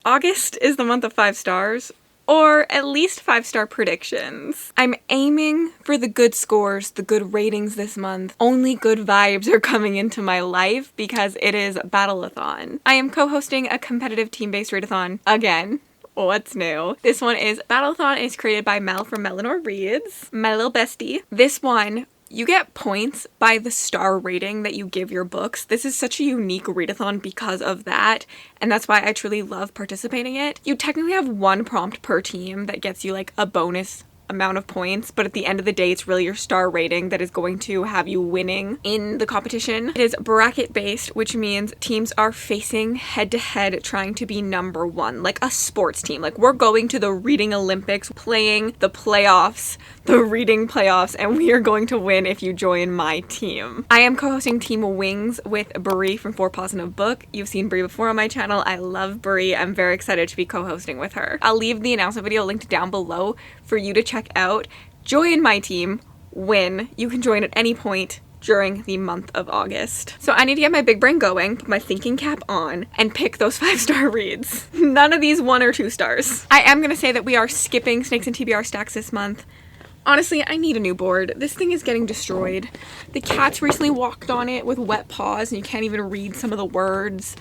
August is the month of 5 stars, or at least 5-star predictions. I'm aiming for the good scores, the good ratings this month. Only good vibes are coming into my life because it is Battleathon. I am co-hosting a competitive team-based readathon again. What's new? This one is Battleathon is created by Mel from Melonor Reads, my little bestie. This one, you get points by the star rating that you give your books. This is such a unique readathon because of that, and that's why I truly love participating in it. You technically have one prompt per team that gets you like a bonus amount of points, but at the end of the day, it's really your star rating that is going to have you winning in the competition. It is bracket based, which means teams are facing head to head trying to be number one, like a sports team. Like we're going to the reading Olympics, playing the playoffs, the reading playoffs, and we are going to win if you join my team. I am co-hosting Team Wings with Brie from Four Paws in a Book. You've seen Brie before on my channel. I love Brie. I'm very excited to be co-hosting with her. I'll leave the announcement video linked down below for you to check out. Join my team, win. You can join at any point during the month of August. So I need to get my big brain going, put my thinking cap on, and pick those 5-star reads. None of these 1 or 2 stars. I am gonna say that we are skipping Snakes and TBR stacks this month. Honestly, I need a new board. This thing is getting destroyed. The cats recently walked on it with wet paws and you can't even read some of the words.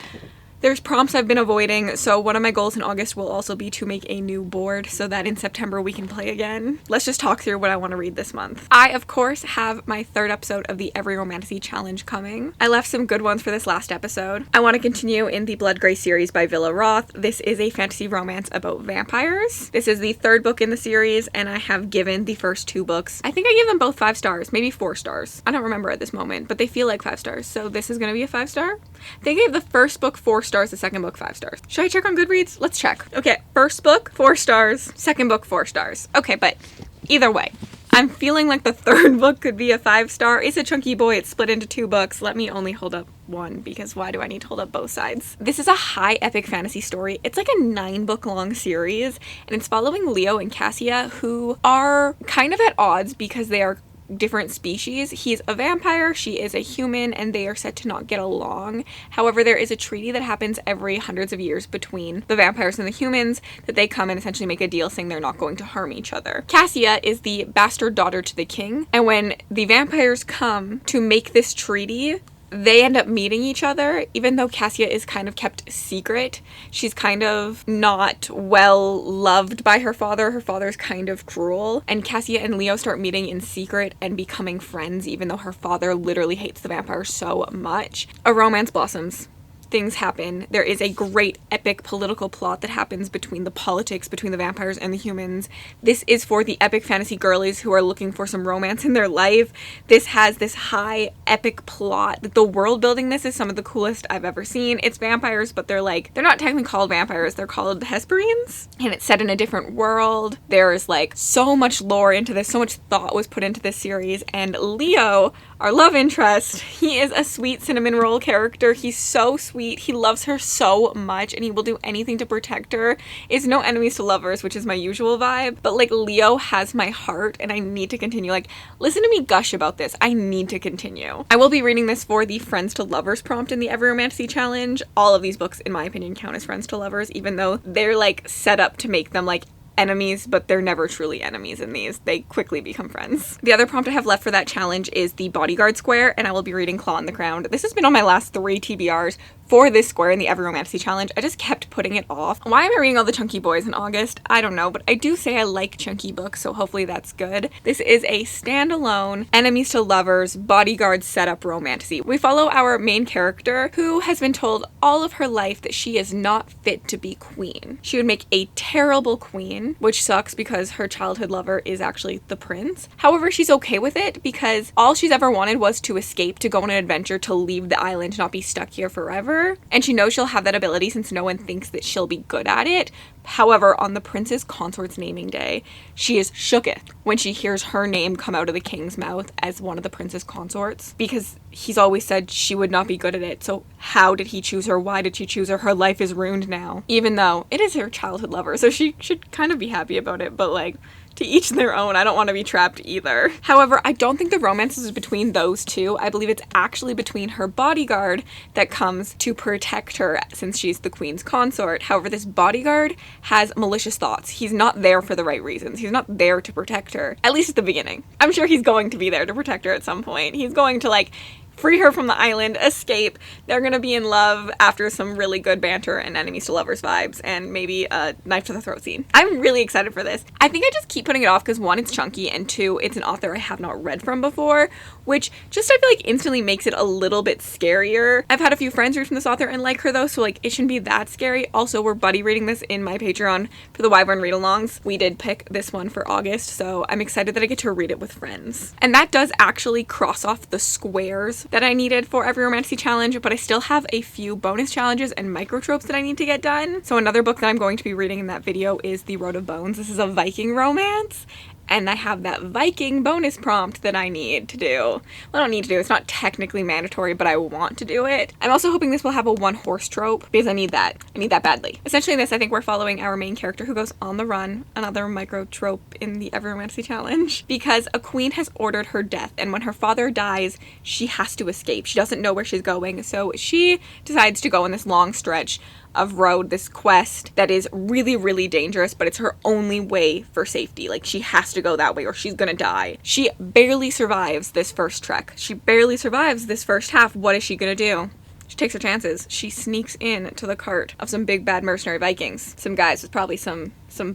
There's prompts I've been avoiding, so one of my goals in August will also be to make a new board so that in September we can play again. Let's just talk through what I want to read this month. I, of course, have my 3rd episode of the Every Romantasy Challenge coming. I left some good ones for this last episode. I want to continue in the Blood Grey series by Villa Roth. This is a fantasy romance about vampires. This is the 3rd book in the series, and I have given the first 2 books. I think I gave them both 5 stars, maybe 4 stars. I don't remember at this moment, but they feel like 5 stars, so this is going to be a 5-star. They gave the first book 4 stars, the second book 5 stars. Should I check on Goodreads? Let's check. Okay, first book 4 stars, second book 4 stars. Okay, but either way, I'm feeling like the 3rd book could be a 5-star. It's a chunky boy. It's split into 2 books. Let me only hold up one because why do I need to hold up both sides? This is a high epic fantasy story. It's like a 9-book long series, and it's following Leo and Cassia, who are kind of at odds because they are different species. He's a vampire, she is a human, and they are said to not get along. However, there is a treaty that happens every hundreds of years between the vampires and the humans that they come and essentially make a deal saying they're not going to harm each other. Cassia is the bastard daughter to the king, and when the vampires come to make this treaty, they end up meeting each other. Even though Cassia is kind of kept secret, she's kind of not well loved by her father. Her father's kind of cruel, and Cassia and Leo start meeting in secret and becoming friends even though her father literally hates the vampires so much. A romance blossoms. Things happen. There is a great epic political plot that happens between the politics between the vampires and the humans. This is for the epic fantasy girlies who are looking for some romance in their life. This has this high epic plot. The world building this is some of the coolest I've ever seen. It's vampires, but they're not technically called vampires. They're called Hespereans, and it's set in a different world. There's like so much lore into this. So much thought was put into this series, and Leo, our love interest, he is a sweet cinnamon roll character. He's so sweet. He loves her so much and he will do anything to protect her. It's no enemies to lovers, which is my usual vibe, but like Leo has my heart and I need to continue. Like, listen to me gush about this. I need to continue. I will be reading this for the Friends to Lovers prompt in the Every Romantasy Challenge. All of these books, in my opinion, count as Friends to Lovers, even though they're like set up to make them like enemies, but they're never truly enemies in these. They quickly become friends. The other prompt I have left for that challenge is the Bodyguard Square, and I will be reading Claw on the Ground. This has been on my last 3 TBRs for this square in the Every Romantasy Challenge. I just kept putting it off. Why am I reading all the chunky boys in August? I don't know, but I do say I like chunky books, so hopefully that's good. This is a standalone enemies to lovers bodyguard setup romantasy. We follow our main character who has been told all of her life that she is not fit to be queen. She would make a terrible queen, which sucks because her childhood lover is actually the prince. However, she's okay with it because all she's ever wanted was to escape, to go on an adventure, to leave the island, not be stuck here forever. And she knows she'll have that ability since no one thinks that she'll be good at it. However, on the prince's consort's naming day, she is shooketh when she hears her name come out of the king's mouth as one of the prince's consorts, because he's always said she would not be good at it. So how did he choose her? Why did she choose her? Her life is ruined now, even though it is her childhood lover, so she should kind of be happy about it, but like, to each their own. I don't want to be trapped either. However, I don't think the romance is between those two. I believe it's actually between her bodyguard that comes to protect her since she's the queen's consort. However, this bodyguard has malicious thoughts. He's not there for the right reasons. He's not there to protect her, at least at the beginning. I'm sure he's going to be there to protect her at some point. He's going to like free her from the island, escape. They're gonna be in love after some really good banter and enemies to lovers vibes and maybe a knife to the throat scene. I'm really excited for this. I think I just keep putting it off because one, it's chunky, and two, it's an author I have not read from before, which just I feel like instantly makes it a little bit scarier. I've had a few friends read from this author and like her though, so like it shouldn't be that scary. Also, we're buddy reading this in my Patreon for the Wyvern read-alongs. We did pick this one for August, so I'm excited that I get to read it with friends. And that does actually cross off the squares that I needed for every romantasy challenge, but I still have a few bonus challenges and micro tropes that I need to get done. So another book that I'm going to be reading in that video is The Road of Bones. This is a Viking romance, and I have that Viking bonus prompt that I need to do. Well, I don't need to do, it's not technically mandatory, but I want to do it. I'm also hoping this will have a one horse trope because I need that. I need that badly. Essentially in this, I think we're following our main character who goes on the run, another micro trope in the Every Romantasy Challenge, because a queen has ordered her death, and when her father dies, she has to escape. She doesn't know where she's going, so she decides to go on this long stretch of road, this quest that is really, really dangerous, but it's her only way for safety. Like, she has to go that way or she's gonna die. She barely survives this first trek. She barely survives this first half. What is she gonna do? She takes her chances. She sneaks in to the cart of some big bad mercenary Vikings. Some guys with probably some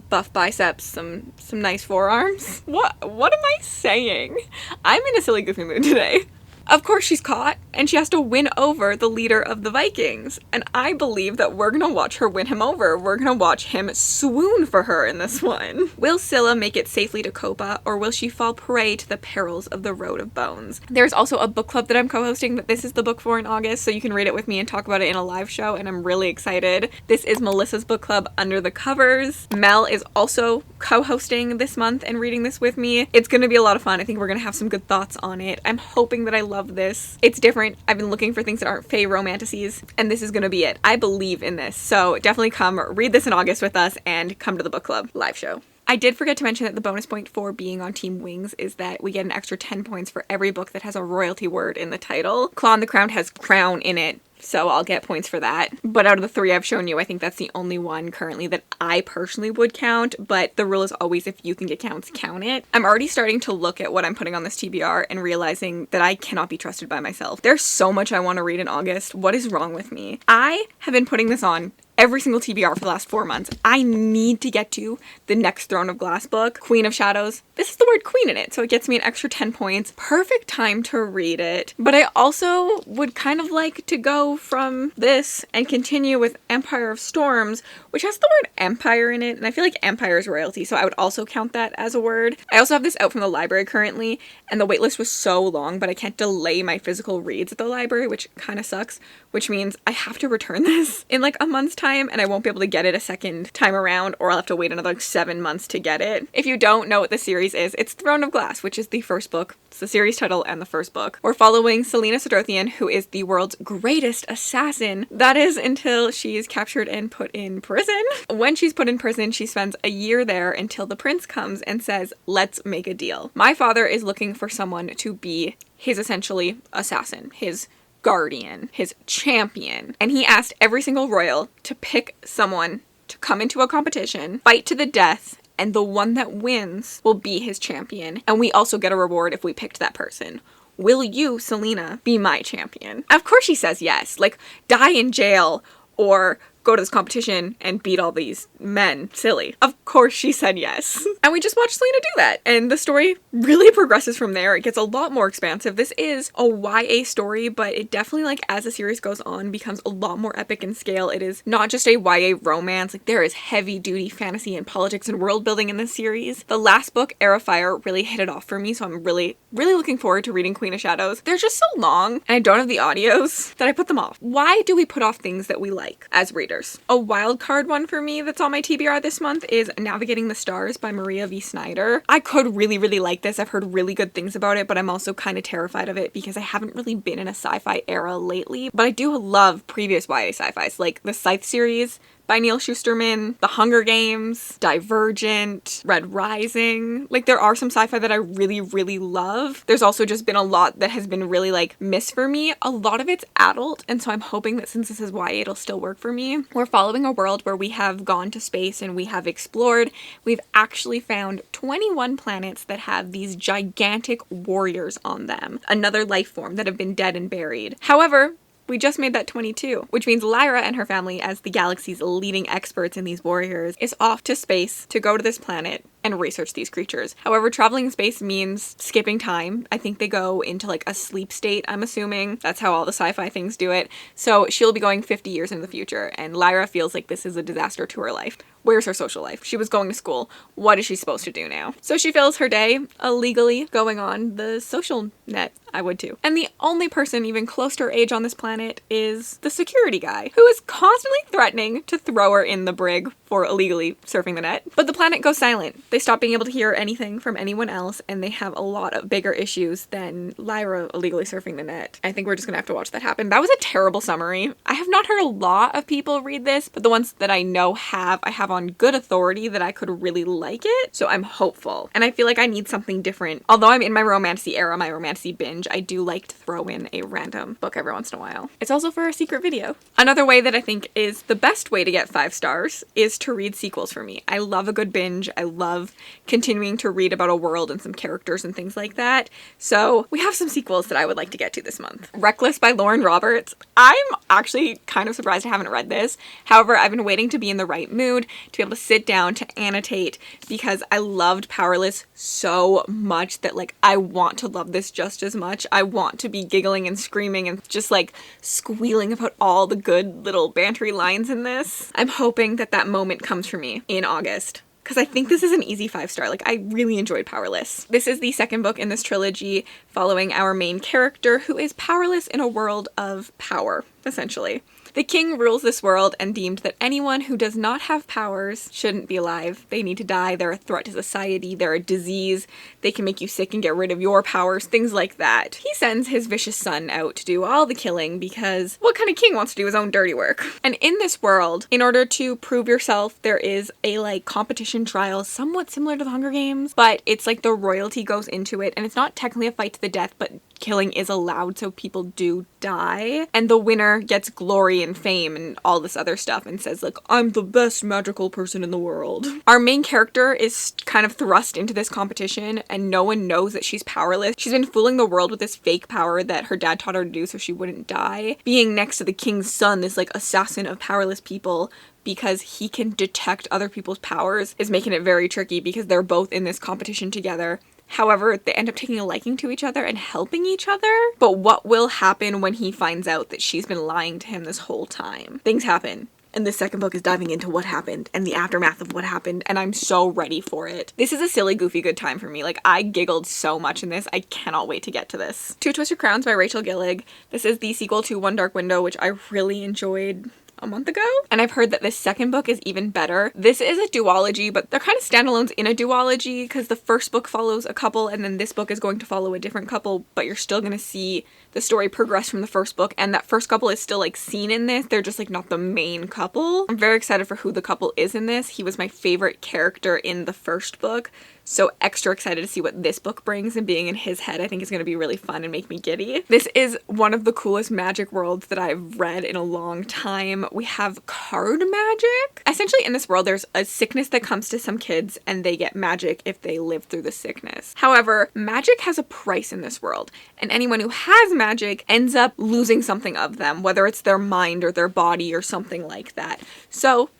buff biceps, some nice forearms. What am I saying? I'm in a silly goofy mood today. Of course she's caught, and she has to win over the leader of the Vikings. And I believe that we're gonna watch her win him over. We're gonna watch him swoon for her in this one. Will Scylla make it safely to Copa, or will she fall prey to the perils of the Road of Bones? There's also a book club that I'm co-hosting that this is the book for in August, so you can read it with me and talk about it in a live show, and I'm really excited. This is Melissa's book club, Under the Covers. Mel is also co-hosting this month and reading this with me. It's gonna be a lot of fun. I think we're gonna have some good thoughts on it. I'm hoping that I love this. It's different. I've been looking for things that aren't fae romantasies, and this is gonna be it. I believe in this, so definitely come read this in August with us and come to the book club live show. I did forget to mention that the bonus point for being on Team Wings is that we get an extra 10 points for every book that has a royalty word in the title. Claw on the Crown has crown in it, so I'll get points for that. But out of the three I've shown you, I think that's the only one currently that I personally would count, but the rule is always if you think it counts, count it. I'm already starting to look at what I'm putting on this TBR and realizing that I cannot be trusted by myself. There's so much I want to read in August. What is wrong with me? I have been putting this on every single TBR for the last 4 months. I need to get to the next Throne of Glass book, Queen of Shadows. This is the word queen in it, so it gets me an extra 10 points. Perfect time to read it. But I also would kind of like to go from this and continue with Empire of Storms, which has the word empire in it, and I feel like empire is royalty, so I would also count that as a word. I also have this out from the library currently, and the waitlist was so long, but I can't delay my physical reads at the library, which kind of sucks, which means I have to return this in like a month's time, and I won't be able to get it a second time around, or I'll have to wait another 7 months to get it. If you don't know what the series is, it's Throne of Glass, which is the first book. It's the series title and the first book. We're following Selena Sidrothian, who is the world's greatest assassin. That is until she's captured and put in prison. When she's put in prison, she spends a year there until the prince comes and says, let's make a deal. My father is looking for someone to be his essentially assassin, his guardian, his champion. And he asked every single royal to pick someone to come into a competition, fight to the death, and the one that wins will be his champion. And we also get a reward if we picked that person. Will you, Selena, be my champion? Of course she says yes. Like, die in jail or go to this competition and beat all these men. Silly. Of course she said yes. And we just watched Selena do that. And the story really progresses from there. It gets a lot more expansive. This is a YA story, but it definitely, like, as the series goes on, becomes a lot more epic in scale. It is not just a YA romance. Like, there is heavy duty fantasy and politics and world building in this series. The last book, Air of Fire, really hit it off for me, so I'm really looking forward to reading Queen of Shadows. They're just so long, and I don't have the audios that I put them off. Why do we put off things that we like as readers? A wild card one for me that's on my TBR this month is Navigating the Stars by Maria V. Snyder. I could really like this. I've heard really good things about it, but I'm also kind of terrified of it because I haven't really been in a sci-fi era lately. But I do love previous YA sci-fis, like the Scythe series by Neil Shusterman, The Hunger Games, Divergent, Red Rising. Like, there are some sci-fi that I really, really love. There's also just been a lot that has been really, like, missed for me. A lot of it's adult, and so I'm hoping that since this is YA, it'll still work for me. We're following a world where we have gone to space and we have explored. We've actually found 21 planets that have these gigantic warriors on them. Another life form that have been dead and buried. However, we just made that 22, which means Lyra and her family, as the galaxy's leading experts in these warriors, is off to space to go to this planet and research these creatures. However, traveling in space means skipping time. I think they go into like a sleep state, I'm assuming. That's how all the sci-fi things do it. So she'll be going 50 years in the future, and Lyra feels like this is a disaster to her life. Where's her social life? She was going to school. What is she supposed to do now? So she fills her day illegally going on the social net. I would too. And the only person even close to her age on this planet is the security guy, who is constantly threatening to throw her in the brig for illegally surfing the net. But the planet goes silent. They stop being able to hear anything from anyone else, and they have a lot of bigger issues than Lyra illegally surfing the net. I think we're just gonna have to watch that happen. That was a terrible summary. I have not heard a lot of people read this, but the ones that I know I have on good authority that I could really like it. So I'm hopeful. And I feel like I need something different. Although I'm in my romancy era, my romancy binge, I do like to throw in a random book every once in a while. It's also for a secret video. Another way that I think is the best way to get 5 stars is to read sequels for me. I love a good binge. I love continuing to read about a world and some characters and things like that. So we have some sequels that I would like to get to this month. Reckless by Lauren Roberts. I'm actually kind of surprised I haven't read this. However, I've been waiting to be in the right mood to be able to sit down to annotate because I loved Powerless so much that like I want to love this just as much. I want to be giggling and screaming and just like squealing about all the good little bantery lines in this. I'm hoping that that moment comes for me in August, because I think this is an easy 5 star. Like, I really enjoyed Powerless. This is the second book in this trilogy following our main character, who is powerless in a world of power, essentially. The king rules this world and deemed that anyone who does not have powers shouldn't be alive. They need to die. They're a threat to society. They're a disease. They can make you sick and get rid of your powers, things like that. He sends his vicious son out to do all the killing because what kind of king wants to do his own dirty work? And in this world, in order to prove yourself, there is a like competition trial somewhat similar to the Hunger Games, but it's like the royalty goes into it, and it's not technically a fight to the death, but killing is allowed, so people do die. And the winner gets glory and fame and all this other stuff and says like, I'm the best magical person in the world. Our main character is kind of thrust into this competition and no one knows that she's powerless. She's been fooling the world with this fake power that her dad taught her to do so she wouldn't die. Being next to the king's son, this like assassin of powerless people, because he can detect other people's powers, is making it very tricky because they're both in this competition together. However, they end up taking a liking to each other and helping each other. But what will happen when he finds out that she's been lying to him this whole time? Things happen. And the second book is diving into what happened and the aftermath of what happened, and I'm so ready for it. This is a silly, goofy, good time for me. Like, I giggled so much in this. I cannot wait to get to this. Two Twisted Crowns by Rachel Gillig. This is the sequel to One Dark Window, which I really enjoyed a month ago, and I've heard that this second book is even better. This is a duology, but they're kind of standalones in a duology because the first book follows a couple and then this book is going to follow a different couple, but you're still going to see the story progress from the first book, and that first couple is still like seen in this. They're just like not the main couple. I'm very excited for who the couple is in this. He was my favorite character in the first book, so extra excited to see what this book brings, and being in his head I think is going to be really fun and make me giddy. This is one of the coolest magic worlds that I've read in a long time. We have card magic. Essentially in this world there's a sickness that comes to some kids and they get magic if they live through the sickness. However, magic has a price in this world, and anyone who has magic ends up losing something of them, whether it's their mind or their body or something like that. So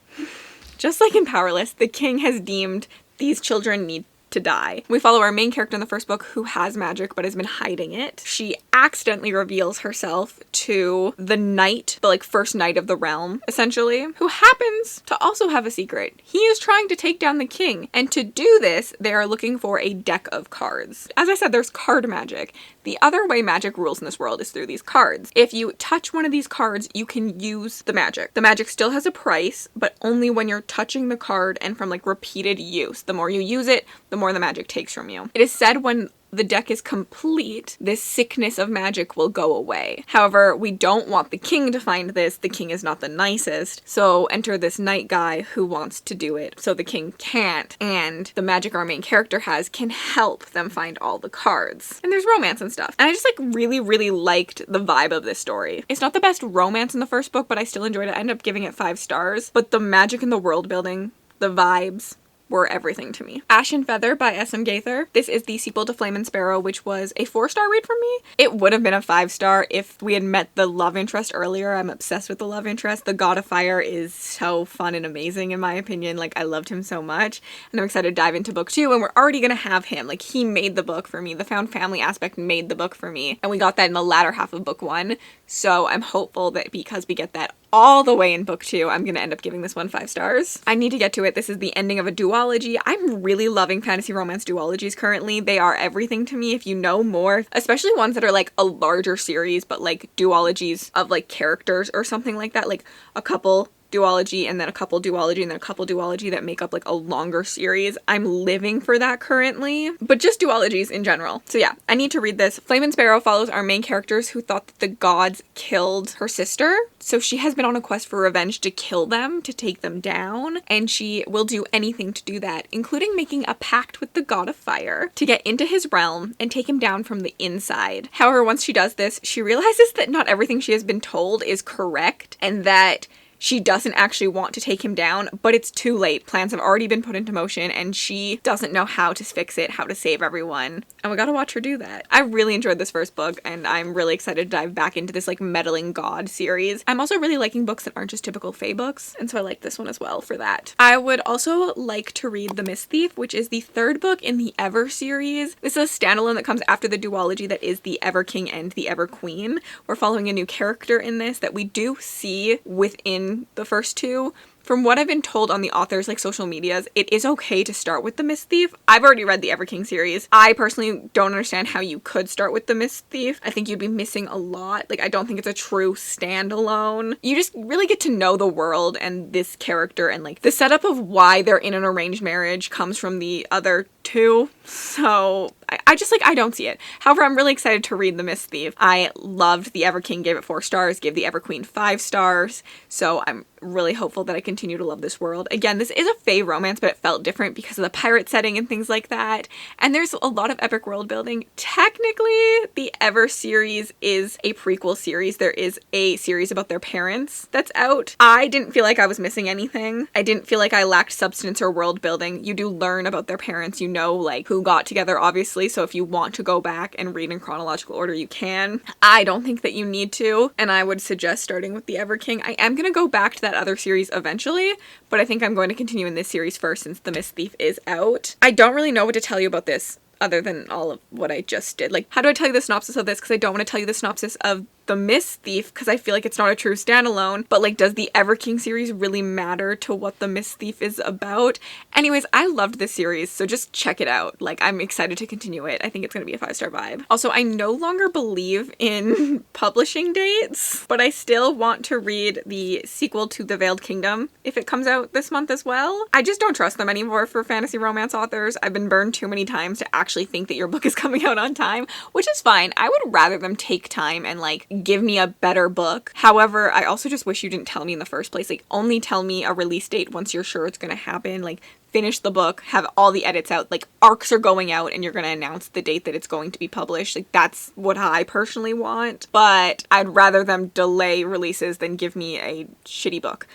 just like in Powerless, the king has deemed these children need to die. We follow our main character in the first book who has magic but has been hiding it. She accidentally reveals herself to the knight, the like first knight of the realm, essentially, who happens to also have a secret. He is trying to take down the king, and to do this, they are looking for a deck of cards. As I said, there's card magic. The other way magic rules in this world is through these cards. If you touch one of these cards, you can use the magic. The magic still has a price, but only when you're touching the card and from like repeated use. The more you use it, the more the magic takes from you. It is said when the deck is complete, this sickness of magic will go away. However, we don't want the king to find this. The king is not the nicest. So enter this knight guy who wants to do it so the king can't. And the magic our main character has can help them find all the cards. And there's romance and stuff. And I just like really, really liked the vibe of this story. It's not the best romance in the first book, but I still enjoyed it. I ended up giving it 5 stars. But the magic in the world building, the vibes, were everything to me. Ash and Feather by S.M. Gaither. This is the sequel to Flame and Sparrow, which was a 4-star read for me. It would have been a 5-star if we had met the love interest earlier. I'm obsessed with the love interest. The God of Fire is so fun and amazing in my opinion. Like, I loved him so much, and I'm excited to dive into book 2, and we're already gonna have him. Like, he made the book for me. The found family aspect made the book for me, and we got that in the latter half of book 1. So I'm hopeful that because we get that all the way in book 2, I'm gonna end up giving this one 5 stars. I need to get to it. This is the ending of a duology. I'm really loving fantasy romance duologies currently. They are everything to me. If you know more, especially ones that are like a larger series, but like duologies of like characters or something like that, like a couple duology and then a couple duology and then a couple duology that make up like a longer series. I'm living for that currently, but just duologies in general. So yeah, I need to read this. Flame and Sparrow follows our main characters who thought that the gods killed her sister. So she has been on a quest for revenge to kill them, to take them down, and she will do anything to do that, including making a pact with the God of Fire to get into his realm and take him down from the inside. However, once she does this, she realizes that not everything she has been told is correct and that she doesn't actually want to take him down, but it's too late. Plans have already been put into motion and she doesn't know how to fix it, how to save everyone. And we gotta watch her do that. I really enjoyed this first book and I'm really excited to dive back into this like meddling god series. I'm also really liking books that aren't just typical fae books, and so I like this one as well for that. I would also like to read The Mist Thief, which is the 3rd book in the Ever series. This is a standalone that comes after the duology that is the Ever King and the Ever Queen. We're following a new character in this that we do see within the first 2. From what I've been told on the author's like social medias, it is okay to start with The Mist Thief. I've already read the Ever King series. I personally don't understand how you could start with The Mist Thief. I think you'd be missing a lot. Like, I don't think it's a true standalone. You just really get to know the world and this character, and like the setup of why they're in an arranged marriage comes from the other 2. So I don't see it. However, I'm really excited to read The Mist Thief. I loved the Ever King, gave it 4 stars, gave the Ever Queen 5 stars. So I'm really hopeful that I continue to love this world. Again, this is a fae romance, but it felt different because of the pirate setting and things like that. And there's a lot of epic world building. Technically, the Ever series is a prequel series. There is a series about their parents that's out. I didn't feel like I was missing anything. I didn't feel like I lacked substance or world building. You do learn about their parents. You know, like, who got together, obviously. So if you want to go back and read in chronological order, you can. I don't think that you need to, and I would suggest starting with the Ever King. I am going to go back to that other series eventually, but I think I'm going to continue in this series first since The Mist Thief is out. I don't really know what to tell you about this other than all of what I just did. Like, how do I tell you the synopsis of this? Because I don't want to tell you the synopsis of The Mist Thief because I feel like it's not a true standalone, but like, does the Ever King series really matter to what The Mist Thief is about? Anyways, I loved this series, so just check it out. Like, I'm excited to continue it. I think it's gonna be a 5-star vibe. Also, I no longer believe in publishing dates, but I still want to read the sequel to The Veiled Kingdom if it comes out this month as well. I just don't trust them anymore for fantasy romance authors. I've been burned too many times to actually think that your book is coming out on time, which is fine. I would rather them take time and like give me a better book. However, I also just wish you didn't tell me in the first place. Like, only tell me a release date once you're sure it's gonna happen. Like, finish the book, have all the edits out, like arcs are going out and you're gonna announce the date that it's going to be published. Like, that's what I personally want, but I'd rather them delay releases than give me a shitty book.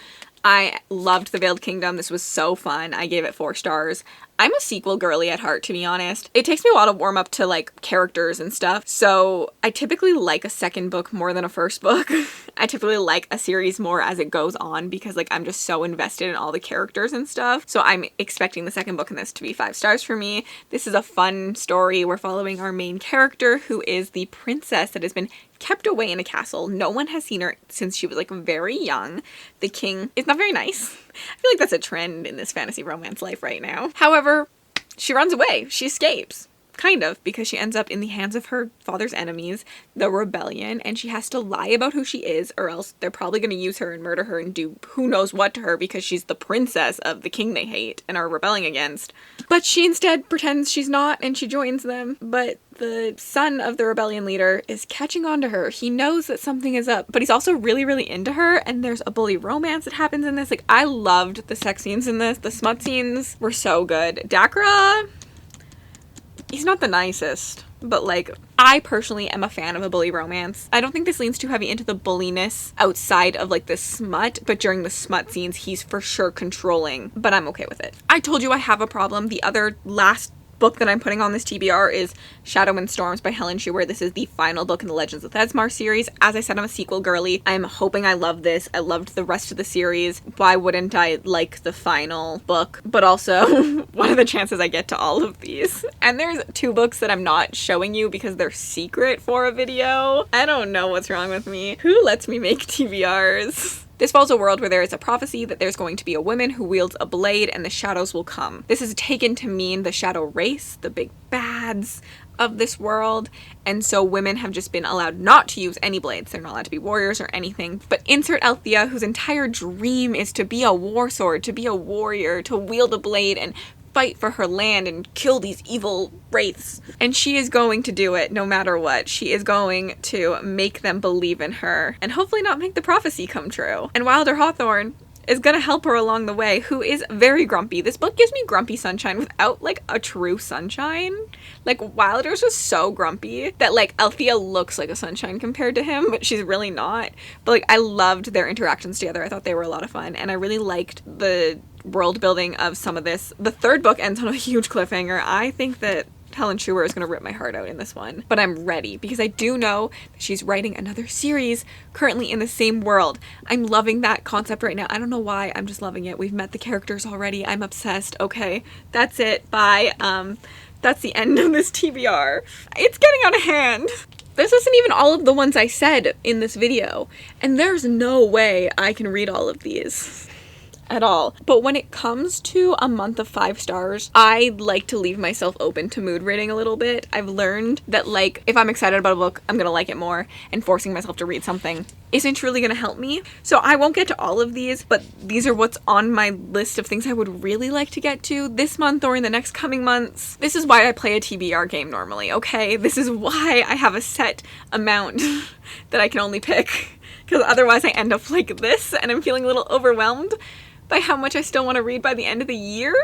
I loved The Veiled Kingdom. This was so fun. I gave it 4 stars. I'm a sequel girly at heart, to be honest. It takes me a while to warm up to like characters and stuff, so I typically like a second book more than a first book. I typically like a series more as it goes on because like I'm just so invested in all the characters and stuff. So I'm expecting the second book in this to be 5 stars for me. This is a fun story. We're following our main character, who is the princess that has been kept away in a castle. No one has seen her since she was like very young. The king is not very nice. I feel like that's a trend in this fantasy romance life right now. However, she runs away. She escapes. Kind of, because she ends up in the hands of her father's enemies, the rebellion, and she has to lie about who she is, or else they're probably going to use her and murder her and do who knows what to her because she's the princess of the king they hate and are rebelling against. But she instead pretends she's not, and she joins them. But the son of the rebellion leader is catching on to her. He knows that something is up, but he's also really, really into her, and there's a bully romance that happens in this. Like, I loved the sex scenes in this. The smut scenes were so good. Dakra, he's not the nicest, but like, I personally am a fan of a bully romance. I don't think this leans too heavy into the bulliness outside of like the smut, but during the smut scenes, he's for sure controlling, but I'm okay with it. I told you I have a problem. The other last book that I'm putting on this TBR is Shadow and Storms by Helen Schuwer. This is the final book in the Legends of Thesmar series. As I said, I'm a sequel girly. I'm hoping I love this. I loved the rest of the series. Why wouldn't I like the final book? But also, what are the chances I get to all of these? And there's 2 books that I'm not showing you because they're secret for a video. I don't know what's wrong with me. Who lets me make TBRs? This follows a world where there is a prophecy that there's going to be a woman who wields a blade and the shadows will come. This is taken to mean the shadow race, the big bads of this world, and so women have just been allowed not to use any blades. They're not allowed to be warriors or anything. But insert Althea, whose entire dream is to be a war sword, to be a warrior, to wield a blade and fight for her land and kill these evil wraiths. And she is going to do it no matter what. She is going to make them believe in her and hopefully not make the prophecy come true. And Wilder Hawthorne is gonna help her along the way, who is very grumpy. This book gives me grumpy sunshine without like a true sunshine. Like, Wilder's just so grumpy that like Althea looks like a sunshine compared to him, but she's really not. But like, I loved their interactions together. I thought they were a lot of fun, and I really liked the world building of some of this. The 3rd book ends on a huge cliffhanger. I think that Helen Schuwer is going to rip my heart out in this one, but I'm ready because I do know that she's writing another series currently in the same world. I'm loving that concept right now. I don't know why, I'm just loving it. We've met the characters already. I'm obsessed. Okay, that's it. Bye. That's the end of this TBR. It's getting out of hand. This isn't even all of the ones I said in this video, and there's no way I can read all of these at all. But when it comes to a month of 5 stars, I like to leave myself open to mood reading a little bit. I've learned that like, if I'm excited about a book, I'm gonna like it more, and forcing myself to read something isn't truly gonna help me. So I won't get to all of these, but these are what's on my list of things I would really like to get to this month or in the next coming months. This is why I play a TBR game normally, okay? This is why I have a set amount that I can only pick, because otherwise I end up like this and I'm feeling a little overwhelmed by how much I still want to read by the end of the year,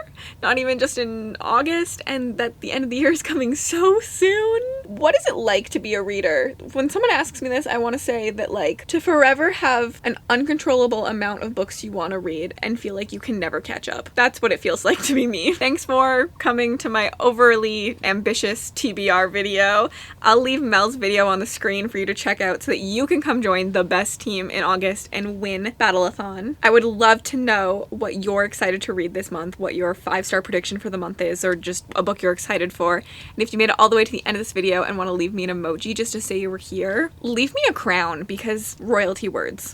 not even just in August, and that the end of the year is coming so soon. What is it like to be a reader? When someone asks me this, I want to say that like, to forever have an uncontrollable amount of books you want to read and feel like you can never catch up. That's what it feels like to be me. Thanks for coming to my overly ambitious TBR video. I'll leave Mel's video on the screen for you to check out so that you can come join the best team in August and win Battleathon. I would love to know what you're excited to read this month, what your 5-star prediction for the month is, or just a book you're excited for. And if you made it all the way to the end of this video and want to leave me an emoji just to say you were here, leave me a crown because royalty words.